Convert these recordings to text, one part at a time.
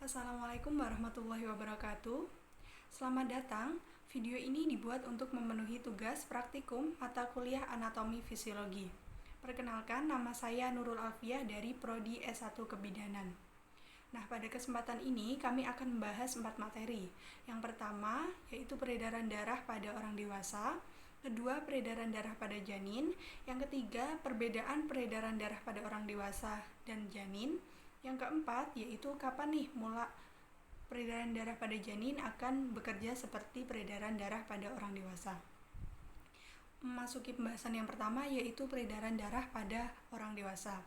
Assalamualaikum warahmatullahi wabarakatuh. Selamat datang. Video ini dibuat untuk memenuhi tugas praktikum mata kuliah anatomi fisiologi. Perkenalkan, nama saya Nurul Alfiah dari Prodi S1 Kebidanan. Nah, pada kesempatan ini kami akan membahas 4 materi. Yang pertama, yaitu peredaran darah pada orang dewasa. Kedua, peredaran darah pada janin. Yang ketiga, perbedaan peredaran darah pada orang dewasa dan janin. Yang keempat, yaitu kapan nih mula peredaran darah pada janin akan bekerja seperti peredaran darah pada orang dewasa. Memasuki pembahasan yang pertama, yaitu peredaran darah pada orang dewasa.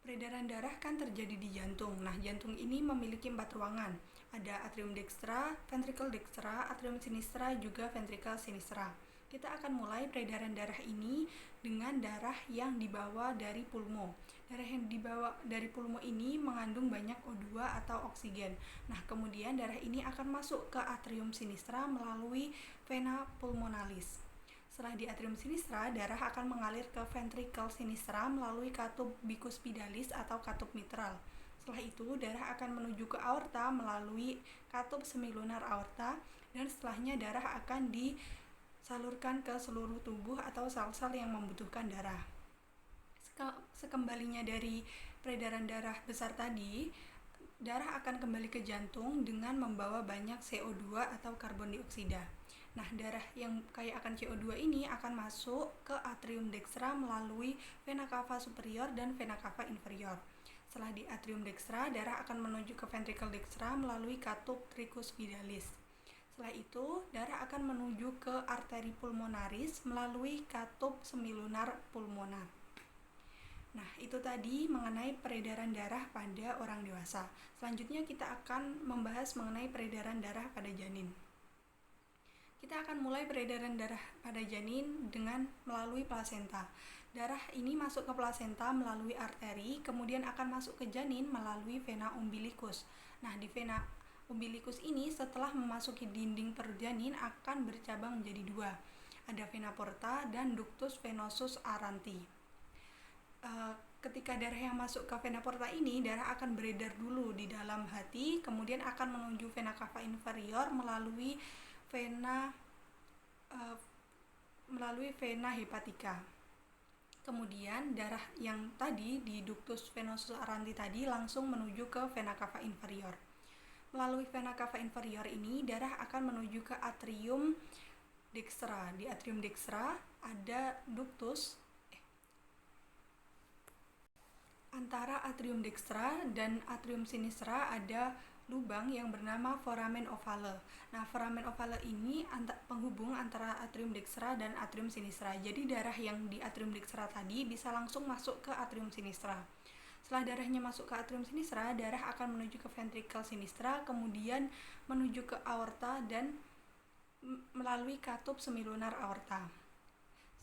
Peredaran darah kan terjadi di jantung. Nah, jantung ini memiliki 4 ruangan. Ada atrium dextra, ventricle dextra, atrium sinistra, juga ventricle sinistra. Kita akan mulai peredaran darah ini dengan darah yang dibawa dari pulmo. Darah yang dibawa dari pulmo ini mengandung banyak O2 atau oksigen. Nah, kemudian darah ini akan masuk ke atrium sinistra melalui vena pulmonalis. Setelah di atrium sinistra, darah akan mengalir ke ventricle sinistra melalui katup bicuspidalis atau katup mitral. Setelah itu, darah akan menuju ke aorta melalui katup semilunar aorta, dan setelahnya darah akan disalurkan ke seluruh tubuh atau sel-sel yang membutuhkan darah. Sekembalinya dari peredaran darah besar tadi, darah akan kembali ke jantung dengan membawa banyak CO2 atau karbon dioksida. Nah, darah yang kaya akan CO2 ini akan masuk ke atrium dextra melalui vena cava superior dan vena cava inferior. Setelah di atrium dextra, darah akan menuju ke ventricle dextra melalui katup tricuspidalis. Setelah itu, darah akan menuju ke arteri pulmonaris melalui katup semilunar pulmonar. Nah, itu tadi mengenai peredaran darah pada orang dewasa. Selanjutnya kita akan membahas mengenai peredaran darah pada janin. Kita akan mulai peredaran darah pada janin dengan melalui plasenta. Darah ini masuk ke plasenta melalui arteri, kemudian akan masuk ke janin melalui vena umbilicus. Nah, di vena umbilicus ini setelah memasuki dinding perut janin akan bercabang menjadi 2. Ada vena porta dan ductus venosus aranti. Ketika darah yang masuk ke vena porta ini, darah akan beredar dulu di dalam hati, kemudian akan menuju vena cava inferior melalui vena hepatica. Kemudian darah yang tadi di ductus venosus aranti tadi langsung menuju ke vena cava inferior. Melalui vena cava inferior ini, darah akan menuju ke atrium dextra. Di atrium dextra ada ductus. Antara atrium dextra dan atrium sinistra ada lubang yang bernama foramen ovale. Nah, foramen ovale ini penghubung antara atrium dextra dan atrium sinistra. Jadi darah yang di atrium dextra tadi bisa langsung masuk ke atrium sinistra. Setelah darahnya masuk ke atrium sinistra, darah akan menuju ke ventricle sinistra, kemudian menuju ke aorta dan melalui katup semilunar aorta.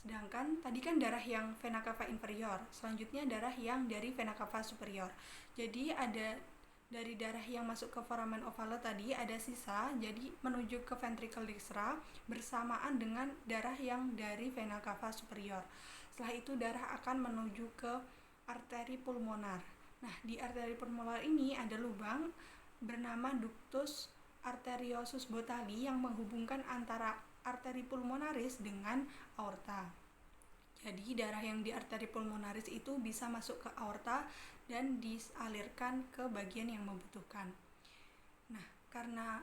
Sedangkan tadi kan darah yang vena cava inferior, selanjutnya darah yang dari vena cava superior. Jadi ada dari darah yang masuk ke foramen ovale tadi ada sisa, jadi menuju ke ventricle dextra bersamaan dengan darah yang dari vena cava superior. Setelah itu darah akan menuju ke arteri pulmonar. Nah, di arteri pulmonar ini ada lubang bernama ductus arteriosus botali yang menghubungkan antara arteri pulmonaris dengan aorta. Jadi darah yang di arteri pulmonaris itu bisa masuk ke aorta dan dialirkan ke bagian yang membutuhkan. Nah, karena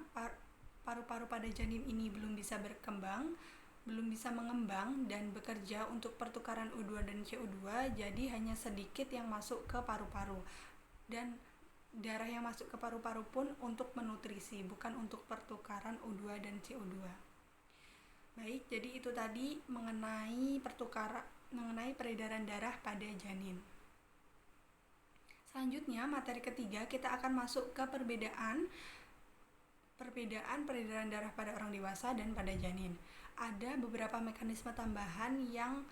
paru-paru pada janin ini belum bisa mengembang dan bekerja untuk pertukaran O2 dan CO2, jadi hanya sedikit yang masuk ke paru-paru. Dan darah yang masuk ke paru-paru pun untuk menutrisi, bukan untuk pertukaran O2 dan CO2. Baik, jadi itu tadi mengenai peredaran darah pada janin. Selanjutnya, materi ketiga kita akan masuk ke perbedaan peredaran darah pada orang dewasa dan pada janin. Ada beberapa mekanisme tambahan yang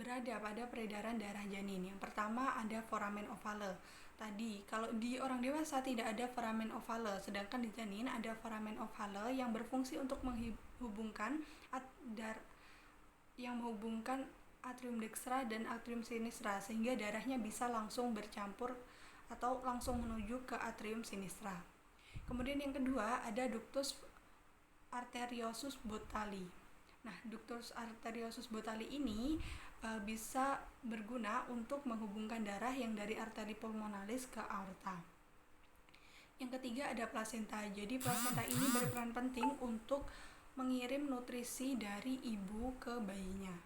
berada pada peredaran darah janin. Yang pertama ada foramen ovale. Tadi, kalau di orang dewasa tidak ada foramen ovale, sedangkan di janin ada foramen ovale yang berfungsi untuk menghubungkan atrium dextra dan atrium sinistra, sehingga darahnya bisa langsung bercampur atau langsung menuju ke atrium sinistra. Kemudian yang kedua ada ductus arteriosus Botali. Nah, ductus arteriosus Botali ini bisa berguna untuk menghubungkan darah yang dari arteri pulmonalis ke aorta. Yang ketiga ada plasenta. Jadi plasenta ini berperan penting untuk mengirim nutrisi dari ibu ke bayinya.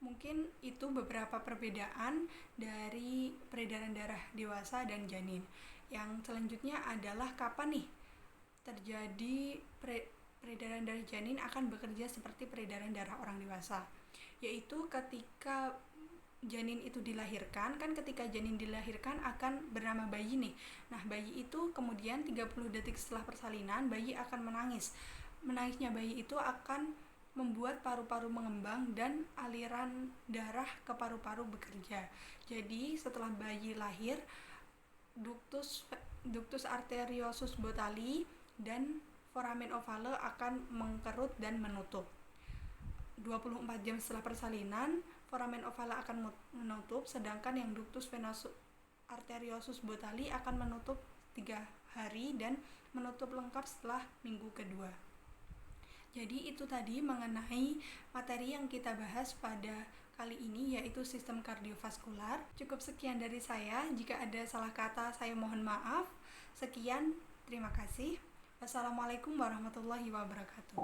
Mungkin itu beberapa perbedaan dari peredaran darah dewasa dan janin. Yang selanjutnya adalah kapan nih terjadi peredaran darah janin akan bekerja seperti peredaran darah orang dewasa, yaitu ketika janin itu dilahirkan. Kan ketika janin dilahirkan akan bernama bayi nih. Nah, bayi itu kemudian 30 detik setelah persalinan bayi akan menangis. Menangisnya bayi itu akan membuat paru-paru mengembang dan aliran darah ke paru-paru bekerja. Jadi setelah bayi lahir, ductus arteriosus Botali dan foramen ovale akan mengkerut dan menutup. 24 jam setelah persalinan, foramen ovale akan menutup, sedangkan yang ductus venosus arteriosus Botali akan menutup 3 hari dan menutup lengkap setelah minggu kedua. Jadi itu tadi mengenai materi yang kita bahas pada kali ini, yaitu sistem kardiovaskular. Cukup sekian dari saya. Jika ada salah kata, saya mohon maaf. Sekian, terima kasih. Wassalamualaikum warahmatullahi wabarakatuh.